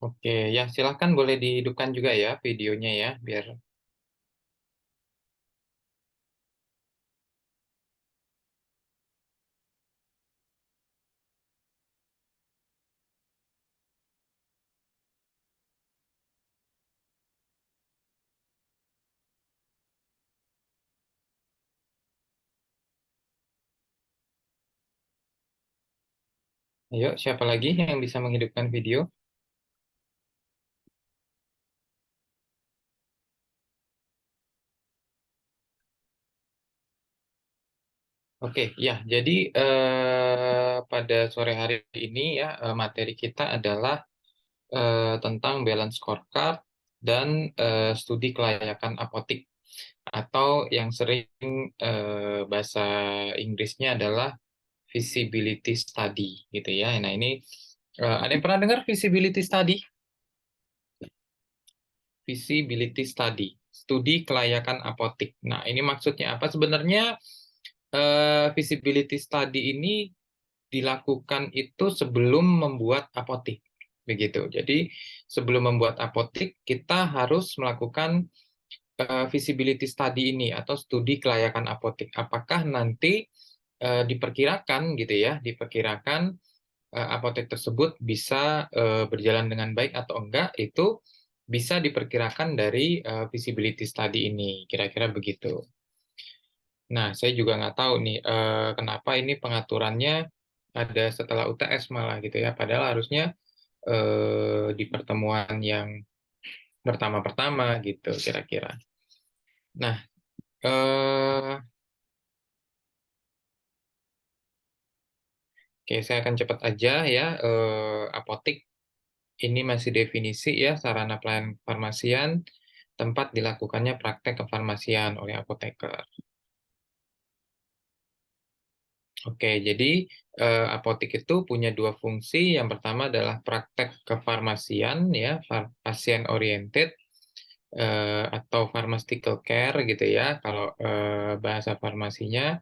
Oke, ya silahkan boleh dihidupkan juga ya videonya ya, biar ayo siapa lagi yang bisa menghidupkan video? Oke, ya jadi pada sore hari ini ya materi kita adalah tentang balance scorecard dan studi kelayakan apotik atau yang sering bahasa Inggrisnya adalah feasibility study gitu ya. Nah ini ada yang pernah dengar feasibility study? Feasibility study, studi kelayakan apotik. Nah, ini maksudnya apa? Sebenarnya feasibility study ini dilakukan itu sebelum membuat apotik. Begitu. Jadi, sebelum membuat apotik, kita harus melakukan feasibility study ini atau studi kelayakan apotik. Apakah nanti diperkirakan gitu ya, diperkirakan apotek tersebut bisa berjalan dengan baik atau enggak, itu bisa diperkirakan dari feasibility study ini, kira-kira begitu. Nah, saya juga nggak tahu nih kenapa ini pengaturannya ada setelah UTS malah gitu ya, padahal harusnya di pertemuan yang pertama-pertama gitu kira-kira. Nah, oke, saya akan cepat aja ya. Apotik ini masih definisi ya, sarana pelayanan kefarmasian, tempat dilakukannya praktek kefarmasian oleh apoteker. Oke, jadi apotek itu punya dua fungsi. Yang pertama adalah praktek kefarmasian, ya, pasien oriented atau pharmaceutical care gitu ya. Kalau bahasa farmasinya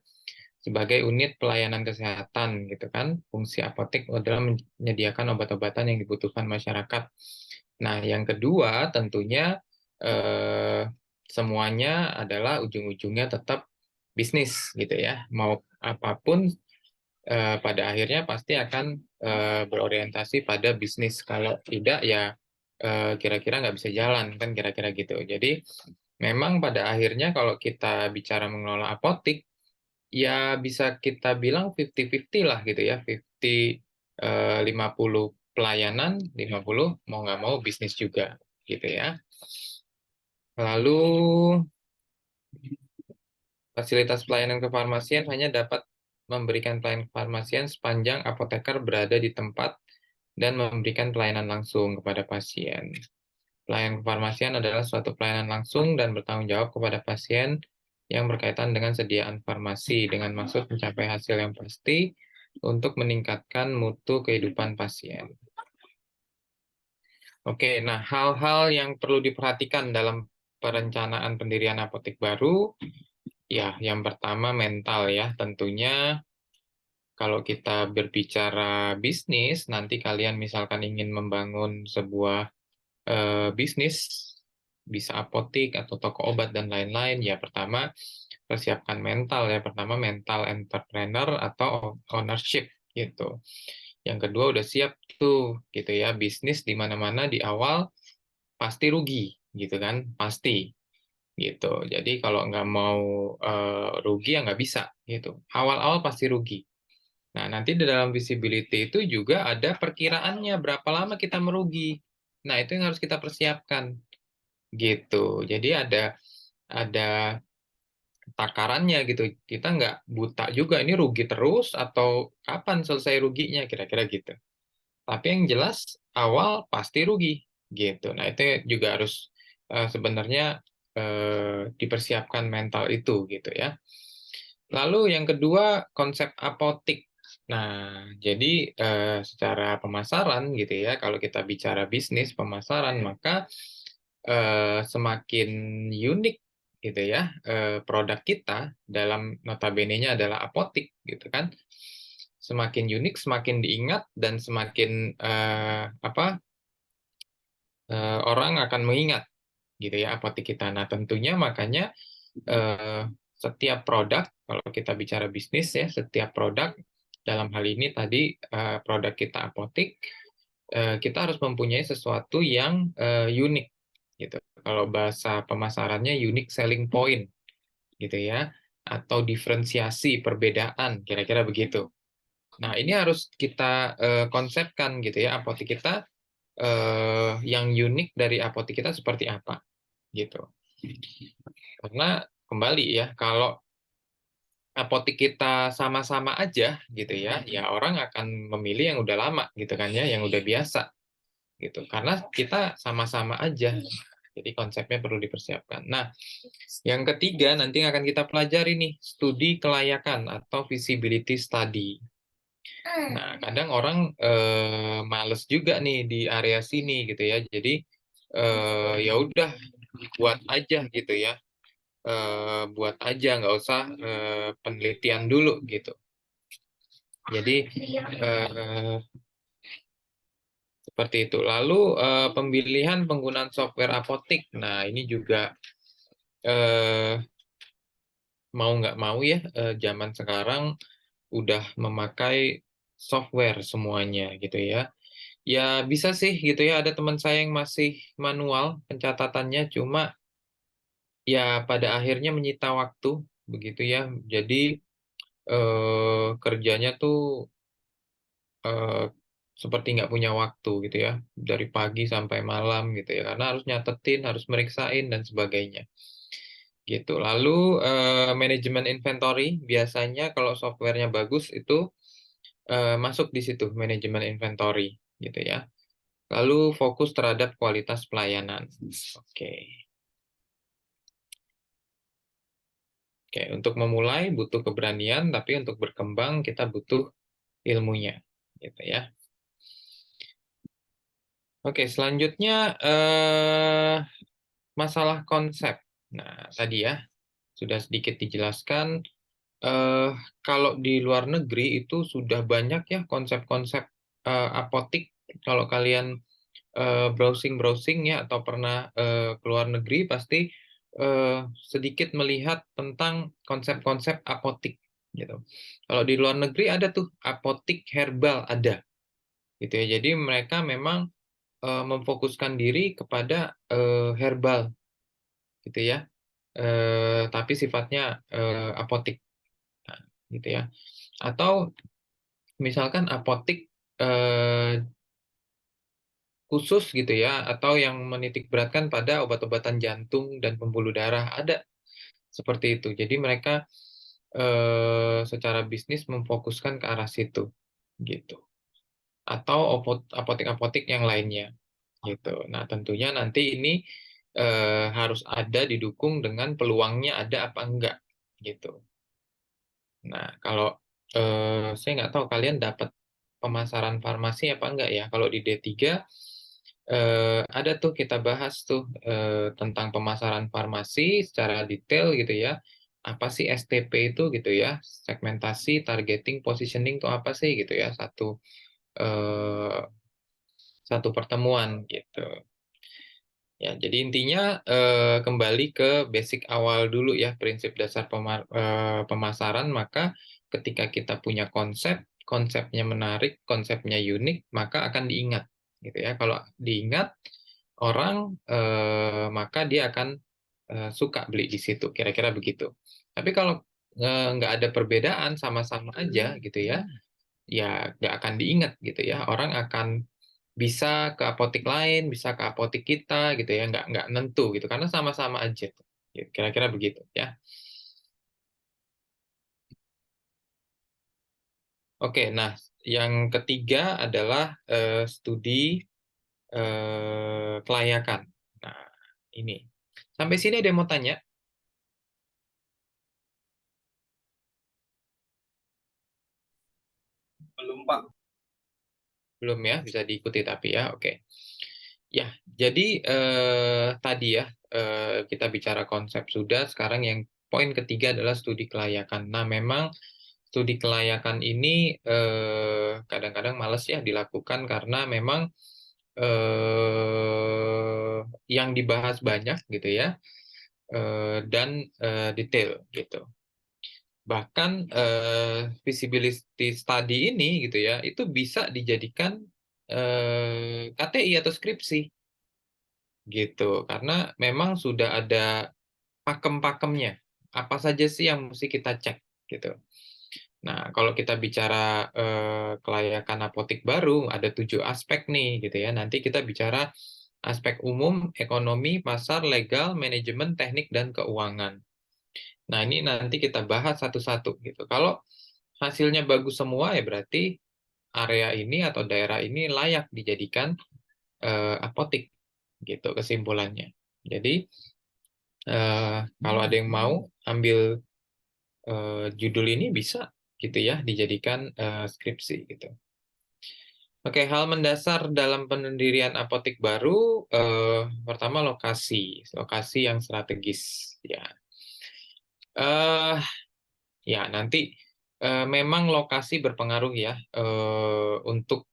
sebagai unit pelayanan kesehatan gitu kan. Fungsi apotek adalah menyediakan obat-obatan yang dibutuhkan masyarakat. Nah, yang kedua tentunya eh, semuanya adalah ujung-ujungnya tetap bisnis gitu ya. Mau apapun pada akhirnya pasti akan berorientasi pada bisnis. Kalau tidak ya kira-kira nggak bisa jalan kan kira-kira gitu. Jadi memang pada akhirnya kalau kita bicara mengelola apotik ya bisa kita bilang 50-50 lah gitu ya. 50 pelayanan, 50 mau nggak mau bisnis juga gitu ya. Lalu fasilitas pelayanan kefarmasian hanya dapat memberikan pelayanan kefarmasian sepanjang apoteker berada di tempat dan memberikan pelayanan langsung kepada pasien. Pelayanan kefarmasian adalah suatu pelayanan langsung dan bertanggung jawab kepada pasien yang berkaitan dengan sediaan farmasi dengan maksud mencapai hasil yang pasti untuk meningkatkan mutu kehidupan pasien. Oke, nah hal-hal yang perlu diperhatikan dalam perencanaan pendirian apotek baru, ya yang pertama mental ya, tentunya kalau kita berbicara bisnis, nanti kalian misalkan ingin membangun sebuah bisnis, bisa apotik atau toko obat dan lain-lain, ya pertama persiapkan mental ya. Pertama mental entrepreneur atau ownership gitu. Yang kedua udah siap tuh gitu ya, bisnis di mana-mana di awal pasti rugi gitu kan, pasti gitu. Jadi kalau nggak mau rugi ya nggak bisa gitu. Awal-awal pasti rugi. Nah, nanti di dalam visibility itu juga ada perkiraannya berapa lama kita merugi. Nah, itu yang harus kita persiapkan gitu. Jadi ada takarannya gitu. Kita nggak buta juga ini rugi terus atau kapan selesai ruginya kira-kira gitu. Tapi yang jelas awal pasti rugi gitu. Nah, itu juga harus sebenarnya dipersiapkan mental itu gitu ya. Lalu yang kedua konsep apotik. Nah, jadi secara pemasaran gitu ya, kalau kita bicara bisnis pemasaran, maka semakin unik gitu ya produk kita dalam notabene-nya adalah apotik gitu kan. Semakin unik, semakin diingat dan semakin apa orang akan mengingat gitu ya apotek kita. Nah, tentunya makanya setiap produk, kalau kita bicara bisnis ya, setiap produk dalam hal ini tadi produk kita apotek, kita harus mempunyai sesuatu yang unik gitu. Kalau bahasa pemasarannya unique selling point gitu ya, atau diferensiasi perbedaan, kira-kira begitu. Nah, ini harus kita konsepkan gitu ya, apotek kita yang unik dari apotek kita seperti apa gitu. Karena kembali ya, kalau apotek kita sama-sama aja gitu ya, ya orang akan memilih yang udah lama gitu kan ya, yang udah biasa gitu. Karena kita sama-sama aja. Jadi konsepnya perlu dipersiapkan. Nah, yang ketiga nanti akan kita pelajari nih, studi kelayakan atau feasibility study. Nah, kadang orang males juga nih di area sini gitu ya. Jadi ya udah buat aja gitu ya. Buat aja nggak usah penelitian dulu gitu. Jadi seperti itu. Lalu pemilihan penggunaan software apotek. Nah, ini juga mau nggak mau ya zaman sekarang udah memakai software semuanya gitu ya. Ya bisa sih gitu ya, ada teman saya yang masih manual pencatatannya, cuma ya pada akhirnya menyita waktu begitu ya. Jadi kerjanya tuh eh, seperti nggak punya waktu gitu ya, dari pagi sampai malam gitu ya, karena harus nyatetin, harus meriksain dan sebagainya gitu. Lalu manajemen inventory biasanya kalau softwarenya bagus itu masuk di situ manajemen inventory gitu ya. Lalu fokus terhadap kualitas pelayanan. Oke. Oke, untuk memulai butuh keberanian, tapi untuk berkembang kita butuh ilmunya, gitu ya. Oke, selanjutnya masalah konsep. Nah, tadi ya sudah sedikit dijelaskan. eh, Kalau di luar negeri itu sudah banyak ya konsep-konsep apotik. Kalau kalian browsing-browsing ya atau pernah ke luar negeri pasti sedikit melihat tentang konsep-konsep apotik gitu. Kalau di luar negeri ada tuh apotik herbal ada gitu ya. Jadi mereka memang memfokuskan diri kepada herbal gitu ya. Tapi sifatnya apotik nah, gitu ya. Atau misalkan apotik khusus gitu ya, atau yang menitik beratkan pada obat-obatan jantung dan pembuluh darah ada seperti itu. Jadi mereka secara bisnis memfokuskan ke arah situ gitu. Atau apotek-apotek yang lainnya gitu. Nah, tentunya nanti ini harus ada didukung dengan peluangnya ada apa enggak gitu. Nah, kalau saya nggak tahu kalian dapat pemasaran farmasi apa enggak ya. Kalau di D3 ada tuh kita bahas tuh tentang pemasaran farmasi secara detail gitu ya. Apa sih STP itu gitu ya? Segmentasi, targeting, positioning itu apa sih gitu ya? Eh, satu pertemuan gitu. Ya, jadi intinya kembali ke basic awal dulu ya, prinsip dasar pemasaran. Maka ketika kita punya konsep, konsepnya menarik, konsepnya unik, maka akan diingat, gitu ya. Kalau diingat orang, maka dia akan suka beli di situ, kira-kira begitu. Tapi kalau nggak ada perbedaan, sama-sama aja, gitu ya, ya nggak akan diingat, gitu ya. Orang akan bisa ke apotek lain, bisa ke apotek kita gitu ya, nggak nentu gitu karena sama-sama aja tuh. Ya, kira-kira begitu ya. Oke, nah yang ketiga adalah studi kelayakan. Nah, ini. Sampai sini ada yang mau tanya? Belum, Pak. Belum ya, bisa diikuti tapi ya. Oke. Ya, jadi tadi ya kita bicara konsep sudah, sekarang yang poin ketiga adalah studi kelayakan. Nah, memang studi kelayakan ini kadang-kadang males ya dilakukan karena memang yang dibahas banyak gitu ya, dan detail gitu. Bahkan feasibility study ini gitu ya, itu bisa dijadikan KTI atau skripsi gitu, karena memang sudah ada pakem-pakemnya. Apa saja sih yang mesti kita cek gitu. Nah, kalau kita bicara kelayakan apotik baru, ada 7 aspek nih gitu ya. Nanti kita bicara aspek umum, ekonomi, pasar, legal, manajemen, teknik, dan keuangan. Nah, ini nanti kita bahas satu-satu gitu. Kalau hasilnya bagus semua ya berarti area ini atau daerah ini layak dijadikan apotik gitu kesimpulannya. Jadi kalau ada yang mau ambil judul ini bisa gitu ya dijadikan skripsi gitu. Oke, hal mendasar dalam pendirian apotik baru pertama lokasi, lokasi yang strategis ya. Eh ya nanti memang lokasi berpengaruh ya untuk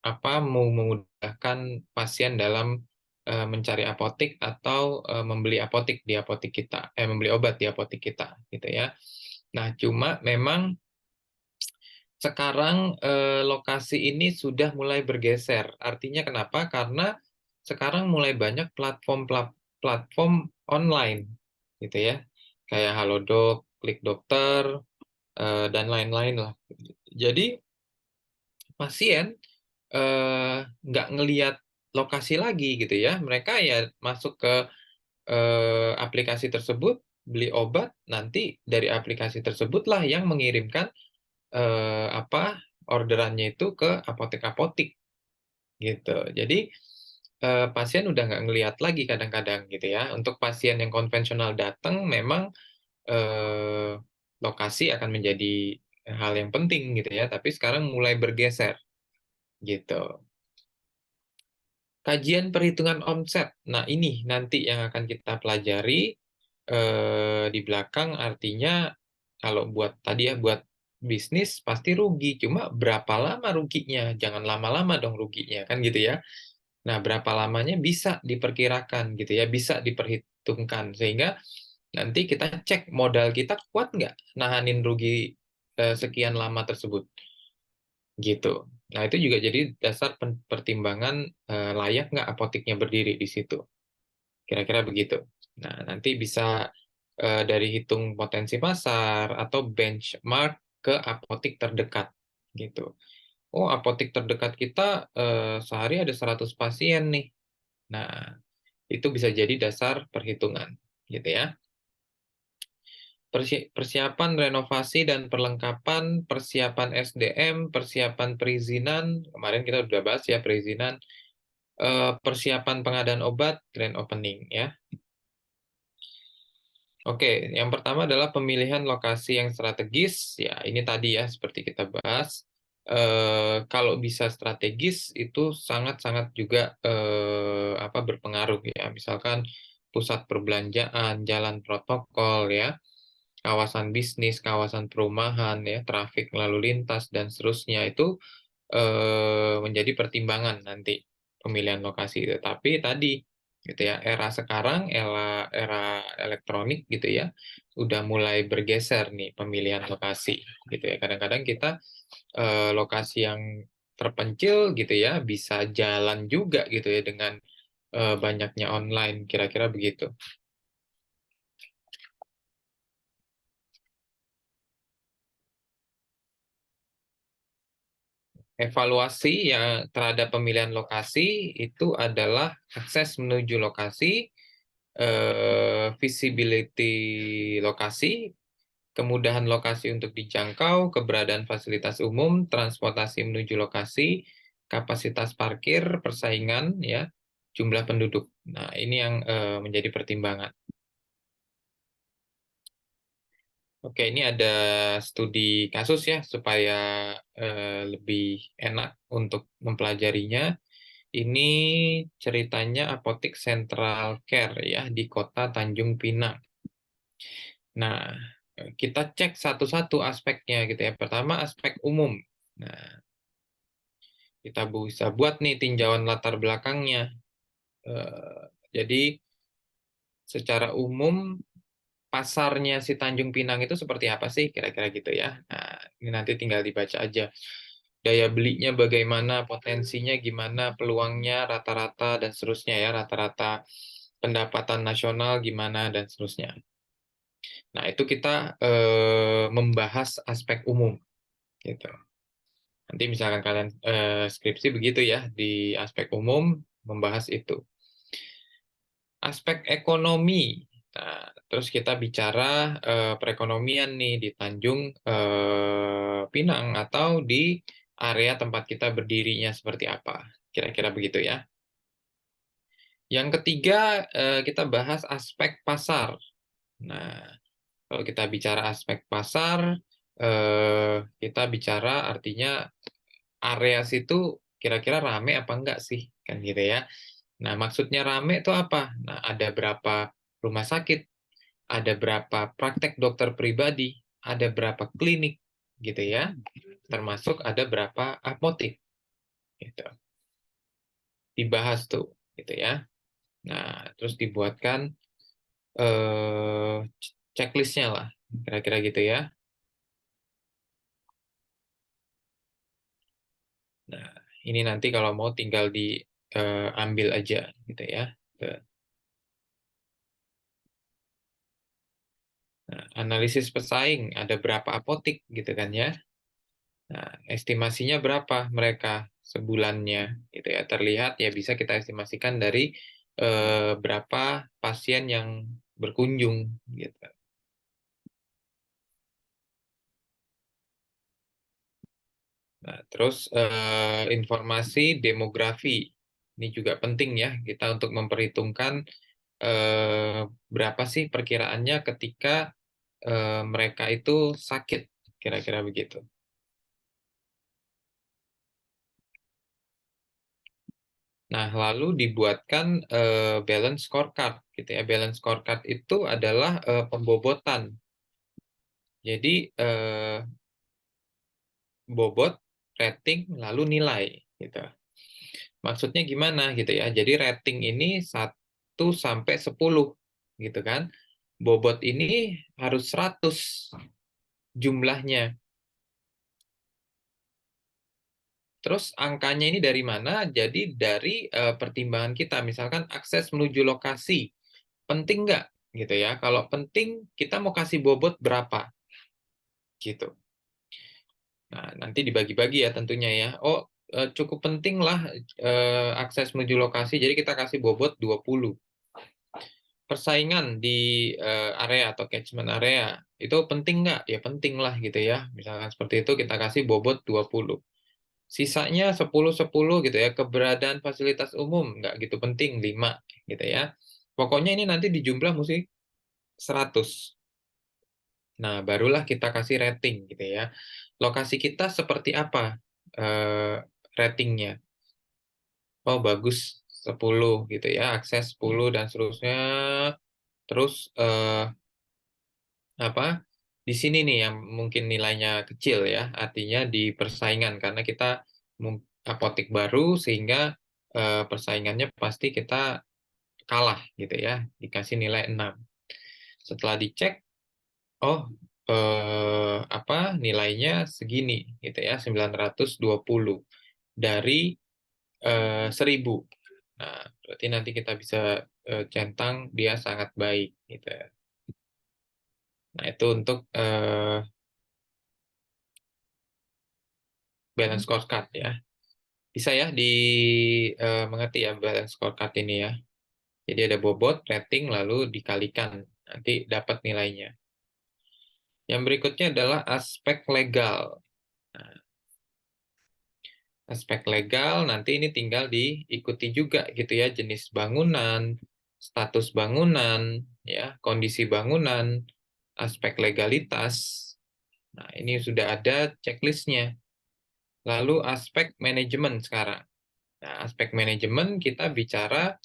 apa mau memudahkan pasien dalam mencari apotik atau membeli apotik di apotik kita, membeli obat di apotik kita gitu ya. Nah, cuma memang sekarang lokasi ini sudah mulai bergeser. Artinya kenapa? Karena sekarang mulai banyak platform online gitu ya. Kayak Halodoc, Klik Dokter dan lain-lain lah. Jadi pasien nggak ngelihat lokasi lagi gitu ya. Mereka ya masuk ke aplikasi tersebut, beli obat, nanti dari aplikasi tersebutlah yang mengirimkan apa orderannya itu ke apotek-apotik gitu. Jadi pasien udah nggak ngelihat lagi kadang-kadang gitu ya. Untuk pasien yang konvensional datang, memang eh, lokasi akan menjadi hal yang penting gitu ya. Tapi sekarang mulai bergeser gitu. Kajian perhitungan omset. Nah, ini nanti yang akan kita pelajari di belakang, artinya kalau buat tadi ya buat bisnis pasti rugi, cuma berapa lama ruginya? Jangan lama-lama dong ruginya, kan gitu ya. Nah, berapa lamanya bisa diperkirakan gitu ya, bisa diperhitungkan sehingga nanti kita cek modal kita kuat nggak nahanin rugi sekian lama tersebut gitu. Nah, itu juga jadi dasar pertimbangan layak nggak apoteknya berdiri di situ. Kira-kira begitu. Nah, nanti bisa dari hitung potensi pasar atau benchmark ke apotek terdekat gitu. Oh, apotek terdekat kita sehari ada 100 pasien nih. Nah, itu bisa jadi dasar perhitungan gitu ya. Persiapan renovasi dan perlengkapan, persiapan SDM, persiapan perizinan, kemarin kita sudah bahas ya perizinan, persiapan pengadaan obat, grand opening ya. Oke, yang pertama adalah pemilihan lokasi yang strategis. Ya, ini tadi ya seperti kita bahas. Kalau bisa strategis itu sangat-sangat juga apa berpengaruh ya. Misalkan pusat perbelanjaan, jalan protokol ya, kawasan bisnis, kawasan perumahan ya, trafik lalu lintas dan seterusnya itu menjadi pertimbangan nanti pemilihan lokasi. Tetapi tadi gitu ya, era sekarang era elektronik gitu ya, udah mulai bergeser nih pemilihan lokasi gitu ya. Kadang-kadang kita lokasi yang terpencil gitu ya bisa jalan juga gitu ya dengan banyaknya online, kira-kira begitu. Evaluasi yang terhadap pemilihan lokasi itu adalah akses menuju lokasi, visibility lokasi, kemudahan lokasi untuk dijangkau, keberadaan fasilitas umum, transportasi menuju lokasi, kapasitas parkir, persaingan, ya, jumlah penduduk. Nah, ini yang menjadi pertimbangan. Oke, ini ada studi kasus ya, supaya lebih enak untuk mempelajarinya. Ini ceritanya Apotik Central Care ya di kota Tanjung Pinang. Nah, kita cek satu-satu aspeknya gitu ya. Pertama aspek umum. Nah, kita bisa buat nih tinjauan latar belakangnya. Jadi secara umum pasarnya si Tanjung Pinang itu seperti apa sih kira-kira gitu ya. Nah, ini nanti tinggal dibaca aja. Daya belinya bagaimana, potensinya gimana, peluangnya rata-rata dan seterusnya ya, rata-rata pendapatan nasional gimana dan seterusnya. Nah, itu kita membahas aspek umum gitu. Nanti misalkan kalian skripsi begitu ya, di aspek umum membahas itu. Aspek ekonomi. Nah, terus kita bicara perekonomian nih di Tanjung Pinang atau di area tempat kita berdirinya seperti apa. Kira-kira begitu ya. Yang ketiga, kita bahas aspek pasar. Nah, kalau kita bicara aspek pasar, kita bicara artinya area situ kira-kira rame apa enggak sih, kan gitu ya. Nah, maksudnya rame itu apa? Nah, ada berapa rumah sakit, ada berapa praktek dokter pribadi, ada berapa klinik, gitu ya. Termasuk ada berapa apotek, gitu. Dibahas tuh, gitu ya. Nah, terus dibuatkan eh, checklistnya lah, kira-kira gitu ya. Nah, ini nanti kalau mau tinggal diambil aja, gitu ya. Nah, analisis pesaing, ada berapa apotek, gitu kan ya. Nah, estimasinya berapa mereka sebulannya, gitu ya. Terlihat ya bisa kita estimasikan dari berapa pasien yang berkunjung, gitu. Nah, terus informasi demografi ini juga penting ya kita untuk memperhitungkan berapa sih perkiraannya ketika mereka itu sakit, kira-kira begitu. Nah, lalu dibuatkan balance scorecard, gitu ya. Balance scorecard itu adalah pembobotan. Jadi bobot, rating, lalu nilai, gitu. Maksudnya gimana, gitu ya? Jadi rating ini 1 sampai 10, gitu kan? Bobot ini harus 100 jumlahnya. Terus angkanya ini dari mana? Jadi dari pertimbangan kita, misalkan akses menuju lokasi, penting nggak? Gitu ya. Kalau penting, kita mau kasih bobot berapa? Gitu. Nah, nanti dibagi-bagi ya tentunya ya. Oh, cukup penting lah akses menuju lokasi, jadi kita kasih bobot 20. Persaingan di area atau catchment area, itu penting nggak? Ya penting lah gitu ya. Misalkan seperti itu, kita kasih bobot 20. Sisanya 10-10 gitu ya. Keberadaan fasilitas umum nggak gitu penting 5 gitu ya. Pokoknya ini nanti dijumlah mesti 100. Nah, barulah kita kasih rating gitu ya. Lokasi kita seperti apa ratingnya? Oh, bagus 10 gitu ya. Akses 10 dan seterusnya. Terus apa? Di sini nih yang mungkin nilainya kecil ya. Artinya di persaingan karena kita apotek baru sehingga persaingannya pasti kita kalah gitu ya. Dikasih nilai 6. Setelah dicek, oh apa nilainya segini gitu ya 920 dari 1000. Nah, berarti nanti kita bisa centang dia sangat baik gitu ya. Nah, itu untuk balance scorecard ya. Bisa ya mengerti ya balance scorecard ini ya. Jadi ada bobot, rating, lalu dikalikan. Nanti dapat nilainya. Yang berikutnya adalah aspek legal. Nah, aspek legal nanti ini tinggal diikuti juga gitu ya, jenis bangunan, status bangunan, ya, kondisi bangunan, aspek legalitas. Nah, ini sudah ada checklistnya. Lalu aspek manajemen sekarang. Nah, aspek manajemen kita bicara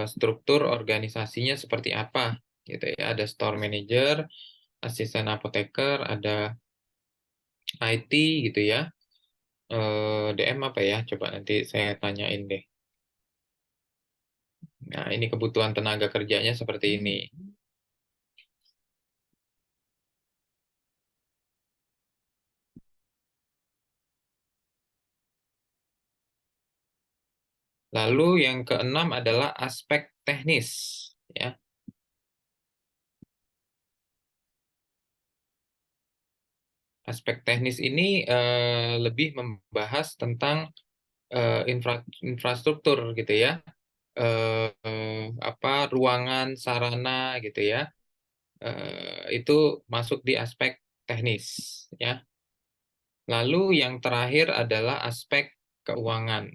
struktur organisasinya seperti apa gitu ya. Ada store manager, asisten apoteker, ada IT gitu ya. DM apa ya? Coba nanti saya tanyain deh. Nah, ini kebutuhan tenaga kerjanya seperti ini. Lalu yang keenam adalah aspek teknis, ya. Aspek teknis ini lebih membahas tentang infrastruktur gitu ya, apa ruangan, sarana gitu ya, itu masuk di aspek teknis, ya. Lalu yang terakhir adalah aspek keuangan.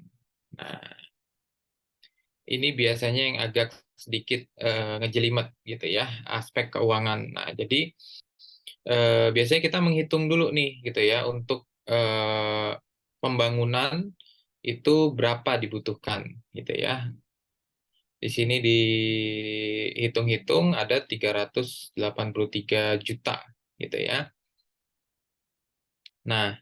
Nah, ini biasanya yang agak sedikit ngejelimet gitu ya, aspek keuangan. Nah, jadi biasanya kita menghitung dulu nih gitu ya untuk pembangunan itu berapa dibutuhkan gitu ya. Di sini dihitung-hitung ada 383 juta gitu ya. Nah,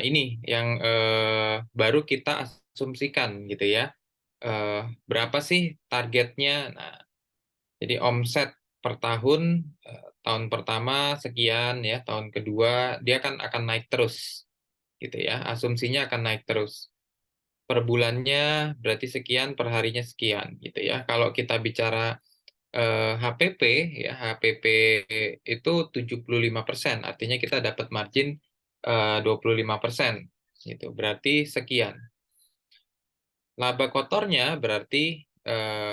ini yang baru kita asumsikan gitu ya. Eh, Berapa sih targetnya? Nah, jadi omset per tahun, tahun pertama sekian ya, tahun kedua dia kan akan naik terus gitu ya. Asumsinya akan naik terus. Per bulannya berarti sekian, per harinya sekian gitu ya. Kalau kita bicara HPP ya, HPP itu 75%, artinya kita dapat margin 25% gitu. Berarti sekian. Laba kotornya berarti eh,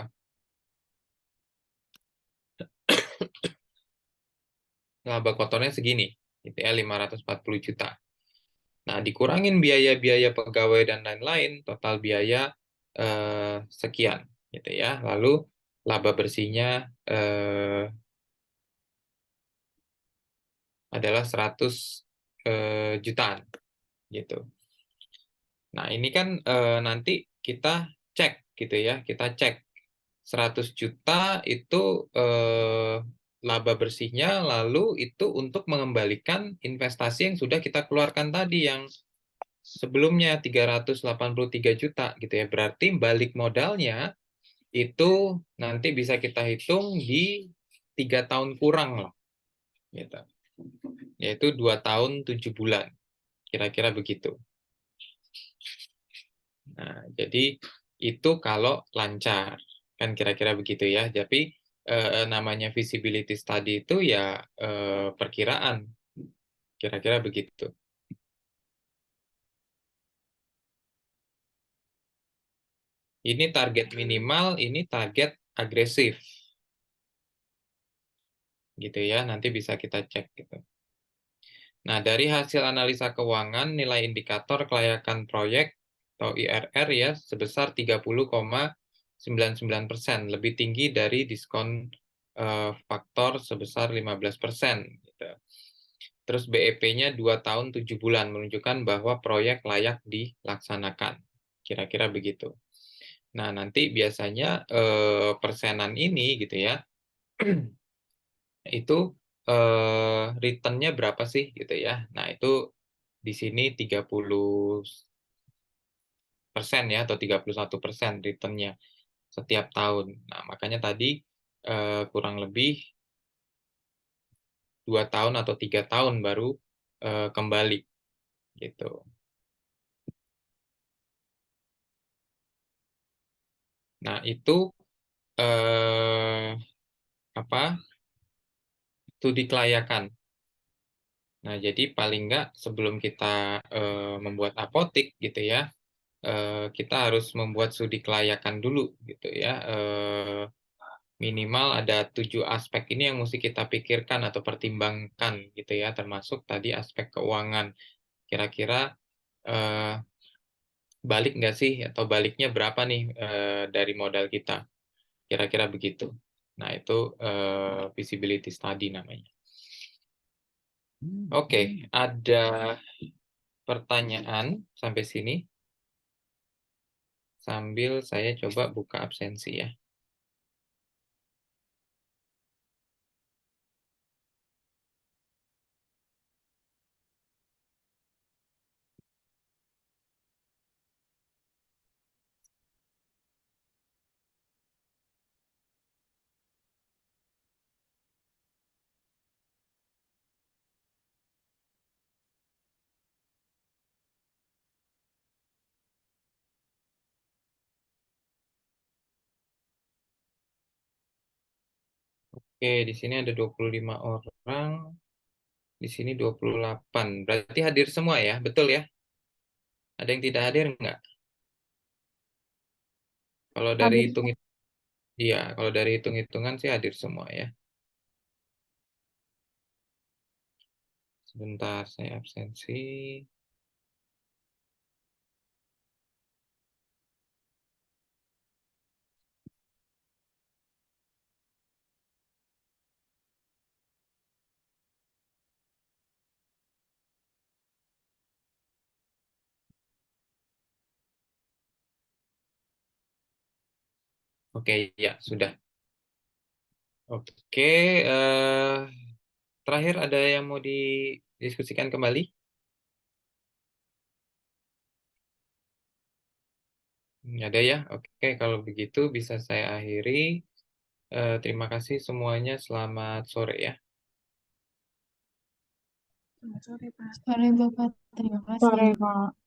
laba kotornya segini gitu ya, 540 juta. Nah, dikurangin biaya-biaya pegawai dan lain-lain, total biaya sekian gitu ya. Lalu laba bersihnya adalah 100 jutaan gitu. Nah, ini kan nanti kita cek gitu ya, kita cek 100 juta itu laba bersihnya, lalu itu untuk mengembalikan investasi yang sudah kita keluarkan tadi yang sebelumnya 383 juta gitu ya. Berarti balik modalnya itu nanti bisa kita hitung di 3 tahun kurang lah gitu. Yaitu 2 tahun 7 bulan. Kira-kira begitu. Nah, jadi itu kalau lancar, kan kira-kira begitu ya. Tapi namanya visibility study itu ya perkiraan, kira-kira begitu. Ini target minimal, ini target agresif, gitu ya. Nanti bisa kita cek gitu. Nah, dari hasil analisa keuangan, nilai indikator kelayakan proyek atau IRR ya sebesar 30,99%, lebih tinggi dari diskon faktor sebesar 15%. Gitu. Terus BEP-nya 2 tahun 7 bulan, menunjukkan bahwa proyek layak dilaksanakan. Kira-kira begitu. Nah, nanti biasanya persenan ini gitu ya, itu return-nya berapa sih gitu ya. Nah, itu di sini 30% ya, atau 31% return-nya setiap tahun. Nah, makanya tadi kurang lebih 2 tahun atau 3 tahun baru kembali gitu. Nah, itu eh, apa studi kelayakan. Nah, jadi paling nggak sebelum kita membuat apotik gitu ya, kita harus membuat studi kelayakan dulu gitu ya. Minimal ada 7 aspek ini yang mesti kita pikirkan atau pertimbangkan gitu ya, termasuk tadi aspek keuangan. Kira-kira eh, balik nggak sih atau baliknya berapa nih dari modal kita? Kira-kira begitu. Nah, itu visibility study namanya. Oke, ada pertanyaan sampai sini? Sambil saya coba buka absensi ya. Oke, di sini ada 25 orang, di sini 28. Berarti hadir semua ya, betul ya? Ada yang tidak hadir nggak? Kalau dari Hadir. hitung iya, kalau dari hitung-hitungan sih hadir semua ya. Sebentar, saya absensi. Oke, ya sudah. Oke, terakhir ada yang mau didiskusikan kembali? Ada ya? Oke, kalau begitu bisa saya akhiri. Terima kasih semuanya. Selamat sore ya. Sore, Pak. Sore, Bapak. Terima kasih. Sore, Pak.